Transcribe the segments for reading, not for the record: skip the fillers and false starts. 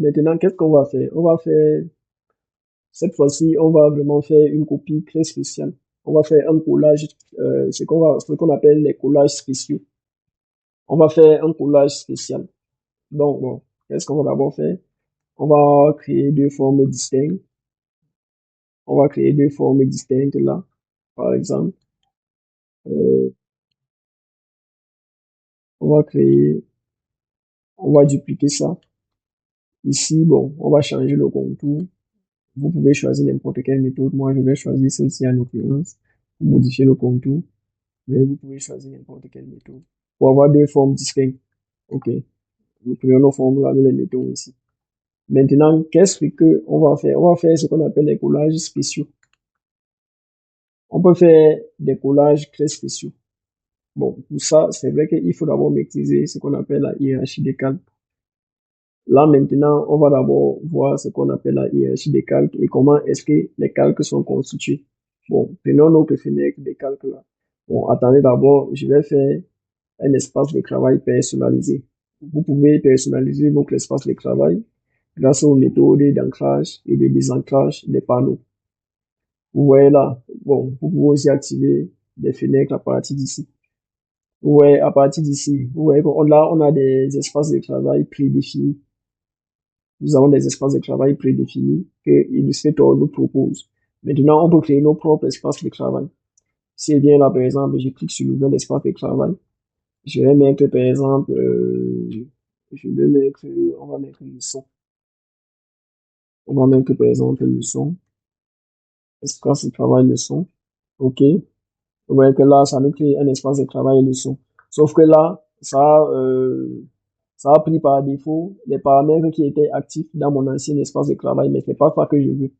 maintenant, qu'est-ce qu'on va faire? Cette fois-ci, on va vraiment faire une copie très spéciale. On va faire un collage, ce qu'on appelle les collages spéciaux. On va faire un collage spécial. Donc, bon, qu'est-ce qu'on va d'abord faire? On va créer deux formes distinctes. On va créer deux formes distinctes là. Par exemple, euh, on va créer, on va dupliquer ça. Ici, bon, on va changer le contour. Vous pouvez choisir n'importe quelle méthode. Moi, je vais choisir celle-ci en l'occurrence pour modifier le contour. Mais vous pouvez choisir n'importe quelle méthode. Pour avoir deux formes distinctes. OK. Nous créons nos formes là, nous les mettons ici. Maintenant, qu'est-ce que on va faire? On va faire ce qu'on appelle les collages spéciaux. On peut faire des collages très spéciaux. Bon, pour ça, c'est vrai qu'il faut d'abord maîtriser ce qu'on appelle la hiérarchie des calques. Là, maintenant, on va d'abord voir ce qu'on appelle la hiérarchie des calques et comment est-ce que les calques sont constitués. Bon, prenons notre fenêtre des calques là. Bon, attendez d'abord, je vais faire un espace de travail personnalisé. Vous pouvez personnaliser votre espace de travail grâce aux méthodes d'ancrage et de désancrage des panneaux. Vous voyez là, bon, vous pouvez aussi activer des fenêtres à partir d'ici. Vous voyez, à partir d'ici, vous voyez là, on a des espaces de travail prédéfinis. Nous avons des espaces de travail prédéfinis que Illustrator nous propose. Maintenant, on peut créer nos propres espaces de travail. Si je viens là, par exemple, je clique sur nouvel espace de travail. Je vais mettre, par exemple, je vais mettre, on va mettre le son. On va mettre, par exemple, le son. Espace de travail, le son. OK. Vous voyez que là, ça nous crée un espace de travail, le son. Sauf que là, ça a pris par défaut les paramètres qui étaient actifs dans mon ancien espace de travail, mais c'est pas ça que je veux.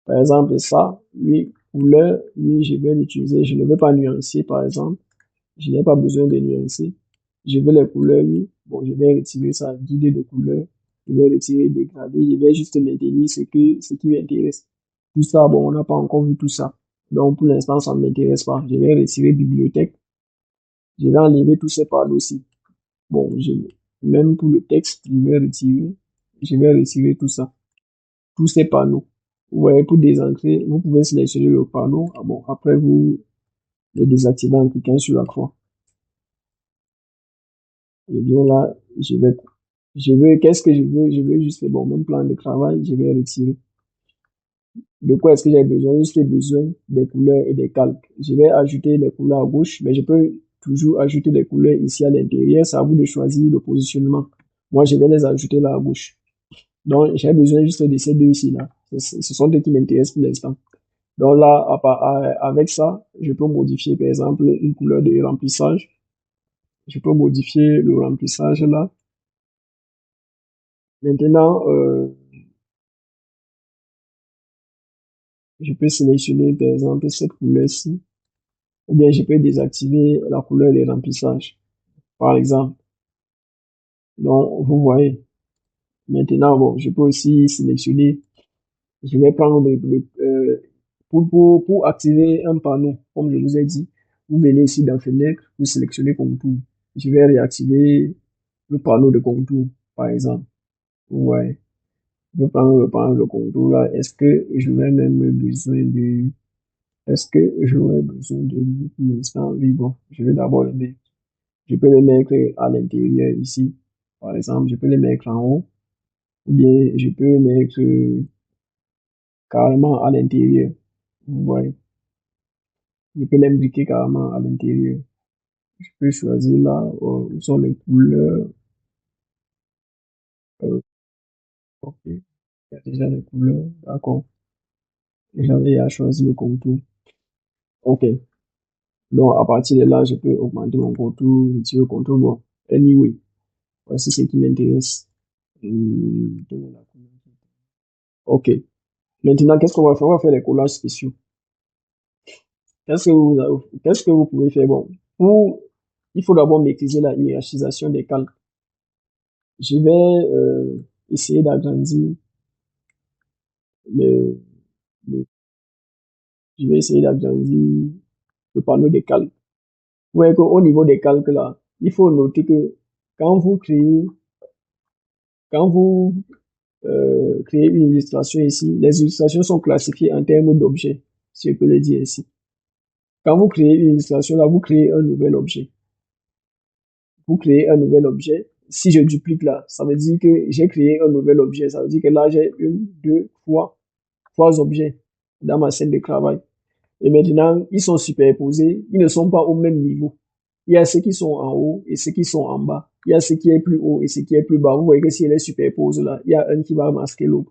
Par exemple, ça, lui, couleur, lui, je vais l'utiliser. Je ne veux pas nuancer, par exemple. Je n'ai pas besoin de nuancer. Je veux les couleurs, oui. Bon, je vais retirer ça, guider de couleurs. Je vais retirer dégradé. Je vais juste maintenir ce qui m'intéresse. Tout ça, bon, on n'a pas encore vu tout ça. Donc, pour l'instant, ça ne m'intéresse pas. Je vais retirer bibliothèque. Je vais enlever tous ces panneaux aussi. Bon, même pour le texte, je vais retirer tout ça. Tous ces panneaux. Vous voyez, pour désancrer, vous pouvez sélectionner le panneau. Ah bon, après, vous les désactivez en cliquant sur la croix. Je viens là, qu'est-ce que je veux? Je veux juste, bon, même plan de travail, je vais retirer. De quoi est-ce que j'ai besoin? Juste besoin des couleurs et des calques. Je vais ajouter les couleurs à gauche, mais je peux toujours ajouter des couleurs ici à l'intérieur. C'est à vous de choisir le positionnement. Moi, je vais les ajouter là à gauche. Donc, j'ai besoin juste de ces deux ici là. Ce sont deux qui m'intéressent pour l'instant. Donc là, avec ça, je peux modifier par exemple une couleur de remplissage. Je peux modifier le remplissage là. Maintenant, je peux sélectionner par exemple cette couleur-ci, ou bien je peux désactiver la couleur de remplissage, par exemple. Donc, vous voyez. Maintenant, bon, je peux aussi sélectionner, je vais prendre pour activer un panneau, comme je vous ai dit, vous venez ici dans Fenêtre, vous sélectionnez Contour. Je vais réactiver le panneau de contour, par exemple. Ouais. Je vais prendre le panneau de contour là. Est-ce que j'aurais besoin de lui pour l'instant? Oui, bon. Je vais d'abord le mettre. Je peux le mettre à l'intérieur ici. Par exemple, je peux le mettre en haut. Ou bien, je peux le mettre carrément à l'intérieur. Vous voyez. Je peux l'imbriquer carrément à l'intérieur. Je peux choisir là, où sont les couleurs. Ok. Il y a déjà les couleurs. D'accord. J'avais à choisir le contour. Ok. Donc, à partir de là, je peux augmenter mon contour, retirer le contour. Bon. Anyway. Voici ce qui m'intéresse. Donner la couleur. Ok. Maintenant, qu'est-ce qu'on va faire? On va faire les collages spéciaux. Qu'est-ce que vous pouvez faire? Bon. Il faut d'abord maîtriser la hiérarchisation des calques. Je vais, essayer d'agrandir le, le- je vais essayer d'agrandir le panneau des calques. Vous voyez qu'au niveau des calques là, il faut noter que quand vous créez, quand vous créer une illustration ici. Les illustrations sont classifiées en termes d'objets, si je peux le dire ainsi. Quand vous créez une illustration, là, vous créez un nouvel objet. Vous créez un nouvel objet. Si je duplique là, ça veut dire que j'ai créé un nouvel objet. Ça veut dire que là, j'ai trois objets dans ma scène de travail. Et maintenant, ils sont superposés. Ils ne sont pas au même niveau. Il y a ceux qui sont en haut et ceux qui sont en bas. Il y a ce qui est plus haut et ce qui est plus bas. Vous voyez que si elle est superpose là, il y a un qui va masquer l'autre.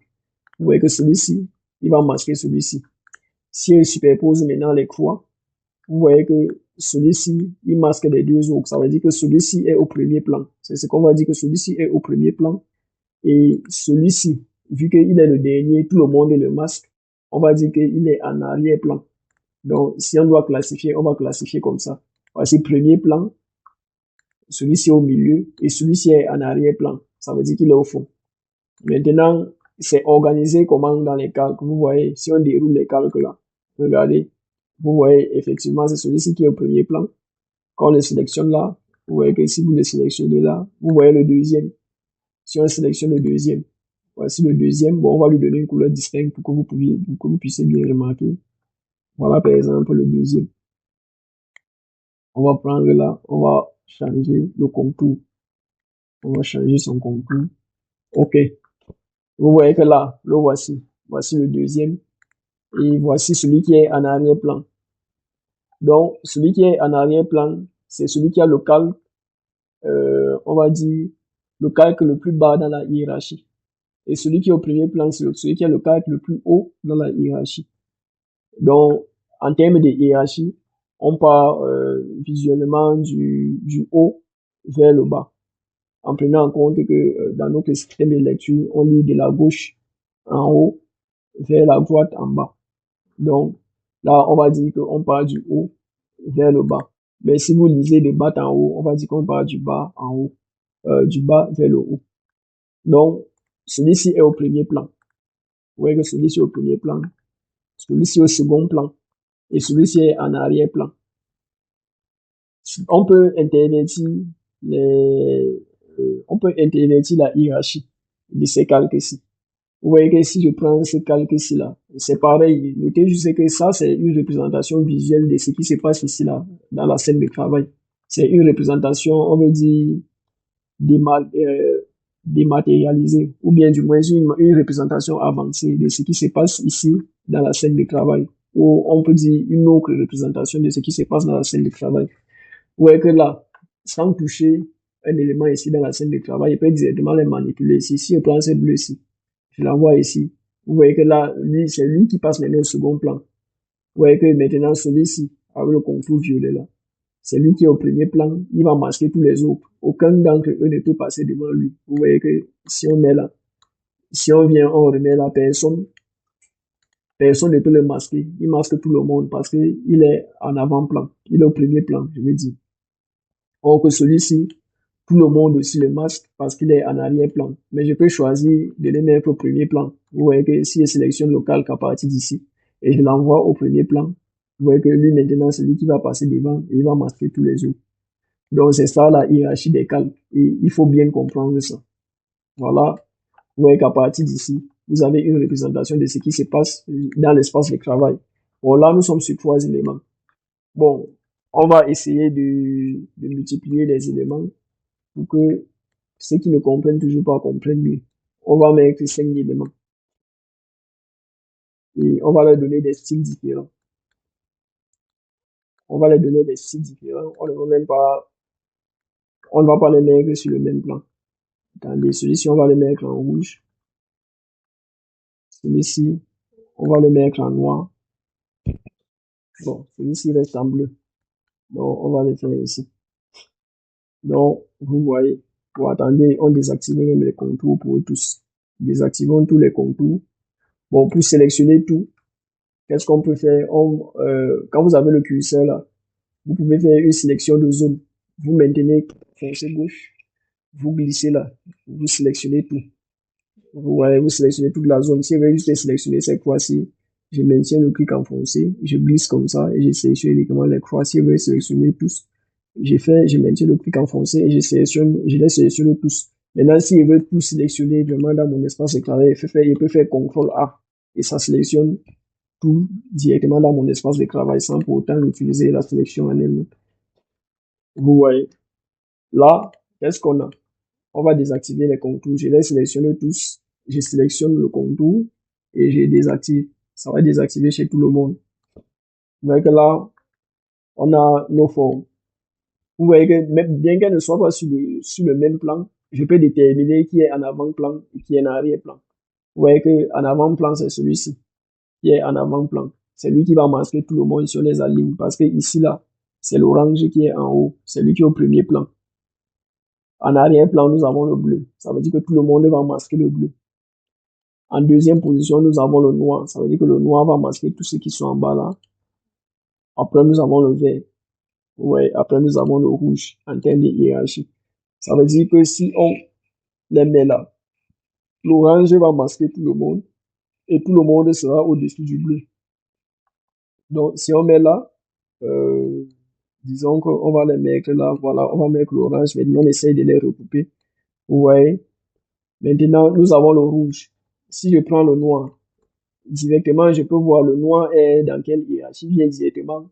Vous voyez que celui-ci, il va masquer celui-ci. Si elle superpose maintenant les croix, vous voyez que celui-ci, il masque les deux autres. Ça veut dire que celui-ci est au premier plan. C'est ce qu'on va dire, que celui-ci est au premier plan. Et celui-ci, vu qu'il est le dernier, tout le monde est le masque. On va dire qu'il est en arrière-plan. Donc, si on doit classifier, on va classifier comme ça. Voici premier plan, celui-ci au milieu et celui-ci est en arrière-plan. Ça veut dire qu'il est au fond. Maintenant, c'est organisé comment dans les calques. Vous voyez, si on déroule les calques là, regardez, vous voyez effectivement c'est celui-ci qui est au premier plan. Quand on le sélectionne là, vous voyez que si vous le sélectionnez là, vous voyez le deuxième. Si on sélectionne le deuxième, voici le deuxième. Bon, on va lui donner une couleur distincte pour que vous puissiez bien remarquer. Voilà par exemple le deuxième. On va prendre là, on va changer le contour. On va changer son contour. OK. Vous voyez que là, le voici. Voici le deuxième. Et voici celui qui est en arrière-plan. Donc, celui qui est en arrière-plan, c'est celui qui a le calque, on va dire, le calque le plus bas dans la hiérarchie. Et celui qui est au premier plan, c'est celui qui a le calque le plus haut dans la hiérarchie. Donc, en termes de hiérarchie, on part visuellement du haut vers le bas, en prenant en compte que dans notre système de lecture, on lit de la gauche en haut vers la droite en bas. Donc, là, on va dire qu'on part du haut vers le bas. Mais si vous lisez de bas en haut, on va dire qu'on part du bas en haut, du bas vers le haut. Donc, celui-ci est au premier plan. Vous voyez que celui-ci est au premier plan, celui-ci au second plan, et celui-ci est en arrière-plan. On peut intervertir on peut intervertir la hiérarchie de ces calques-ci. Vous voyez que si je prends ce calque-ci là, c'est pareil. Notez juste que ça, c'est une représentation visuelle de ce qui se passe ici là, dans la scène de travail. C'est une représentation, on veut dire, dématérialisée, ou bien du moins une représentation avancée de ce qui se passe ici dans la scène de travail. Ou on peut dire une autre représentation de ce qui se passe dans la scène de travail. Vous voyez que là, sans toucher un élément ici dans la scène de travail, je peux directement les manipuler ici. Si je prends ce bleu ici, je l'envoie ici. Vous voyez que là, lui, c'est lui qui passe maintenant au second plan. Vous voyez que maintenant, celui-ci, avec le contour violet là, c'est lui qui est au premier plan. Il va masquer tous les autres. Aucun d'entre eux ne peut passer devant lui. Vous voyez que si on met là, si on vient, on remet la personne ne peut le masquer. Il masque tout le monde parce qu'il est en avant-plan. Il est au premier plan, je veux dire. Or que celui-ci, tout le monde aussi le masque parce qu'il est en arrière-plan. Mais je peux choisir de le mettre au premier plan. Vous voyez que si je sélectionne le calque à partir d'ici et je l'envoie au premier plan, vous voyez que lui maintenant c'est lui qui va passer devant et il va masquer tous les autres. Donc c'est ça la hiérarchie des calques et il faut bien comprendre ça. Voilà. Vous voyez qu'à partir d'ici, vous avez une représentation de ce qui se passe dans l'espace de travail. Bon là nous sommes sur 3 éléments. Bon, on va essayer de multiplier les éléments pour que ceux qui ne comprennent toujours pas comprennent mieux. On va mettre 5 éléments. Et on va leur donner des styles différents. On va leur donner des styles différents. On ne va pas les mettre sur le même plan. Attendez, celui-ci, on va le mettre en rouge. Celui-ci, on va le mettre en noir. Bon, celui-ci reste en bleu. Donc, on va le faire ici. Donc, vous voyez, bon, attendez, on désactive même les contours pour eux tous. Désactivons tous les contours. Bon, pour sélectionner tout, qu'est-ce qu'on peut faire? Quand vous avez le curseur là, vous pouvez faire une sélection de zone. Vous maintenez, foncez gauche, vous glissez là, vous sélectionnez tout. Vous voyez, vous sélectionnez toute la zone. Si vous voulez juste sélectionner cette fois-ci, je maintiens le clic enfoncé, je glisse comme ça et je sélectionne uniquement les croix. Si vous voulez sélectionner tous, je maintiens le clic enfoncé et je les sélectionne tous. Maintenant, s'il veut tout sélectionner vraiment dans mon espace de travail, il peut faire CTRL A et ça sélectionne tout directement dans mon espace de travail sans pour autant utiliser la sélection en elle-même. Vous voyez. Là, qu'est-ce qu'on a? On va désactiver les contours. Je les sélectionne tous. Je sélectionne le contour et je désactive. Ça va désactiver chez tout le monde. Vous voyez que là, on a nos formes. Vous voyez que même bien qu'elles ne soient pas sur le même plan, je peux déterminer qui est en avant-plan et qui est en arrière-plan. Vous voyez que en avant-plan, c'est celui-ci qui est en avant-plan. C'est lui qui va masquer tout le monde sur les alignes parce que ici, là, c'est l'orange qui est en haut. C'est lui qui est au premier plan. En arrière-plan, nous avons le bleu. Ça veut dire que tout le monde va masquer le bleu. En deuxième position, nous avons le noir. Ça veut dire que le noir va masquer tous ceux qui sont en bas là. Après, nous avons le vert. Ouais, après, nous avons le rouge en termes de hiérarchie. Ça veut dire que si on les met là, l'orange va masquer tout le monde et tout le monde sera au-dessus du bleu. Donc, si on met là, euh, disons qu'on va les mettre là, voilà, on va mettre l'orange, maintenant on essaye de les recouper. Vous voyez? Maintenant, nous avons le rouge. Si je prends le noir, directement, je peux voir le noir est dans quelle hiérarchie, vient directement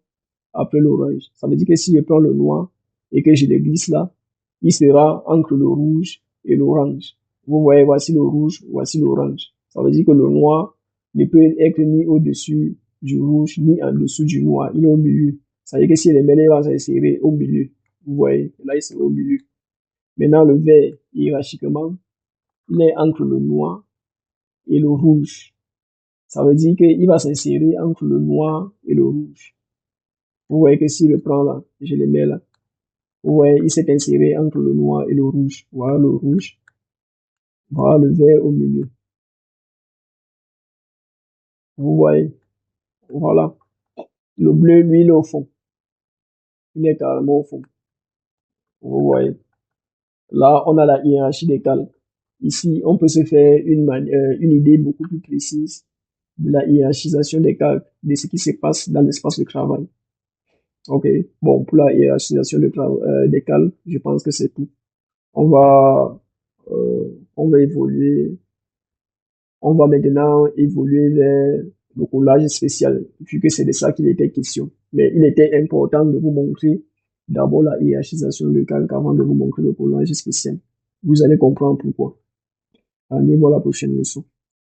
après l'orange. Ça veut dire que si je prends le noir et que je le glisse là, il sera entre le rouge et l'orange. Vous voyez, voici le rouge, voici l'orange. Ça veut dire que le noir ne peut être ni au-dessus du rouge, ni en dessous du noir. Il est au milieu. Ça veut dire que si les mêlés va s'insérer au milieu. Vous voyez, là, il sera au milieu. Maintenant, le vert, hiérarchiquement, il est entre le noir et le rouge. Ça veut dire qu'il va s'insérer entre le noir et le rouge. Vous voyez que si je le prends là, je le mets là. Vous voyez, il s'est inséré entre le noir et le rouge. Voilà le rouge. Voilà le vert au milieu. Vous voyez. Voilà. Le bleu, lui, il est au fond. Il est carrément au fond. Vous voyez. Là, on a la hiérarchie des calques. Ici, on peut se faire une idée beaucoup plus précise de la hiérarchisation des calques, de ce qui se passe dans l'espace de travail. Ok. Bon, pour la hiérarchisation des calques, je pense que c'est tout. On va, on va évoluer. On va maintenant évoluer vers le collage spécial, vu que c'est de ça qu'il était question. Mais il était important de vous montrer d'abord la hiérarchisation locale avant de vous montrer le collage spécial. Vous allez comprendre pourquoi. Allez voir la prochaine leçon.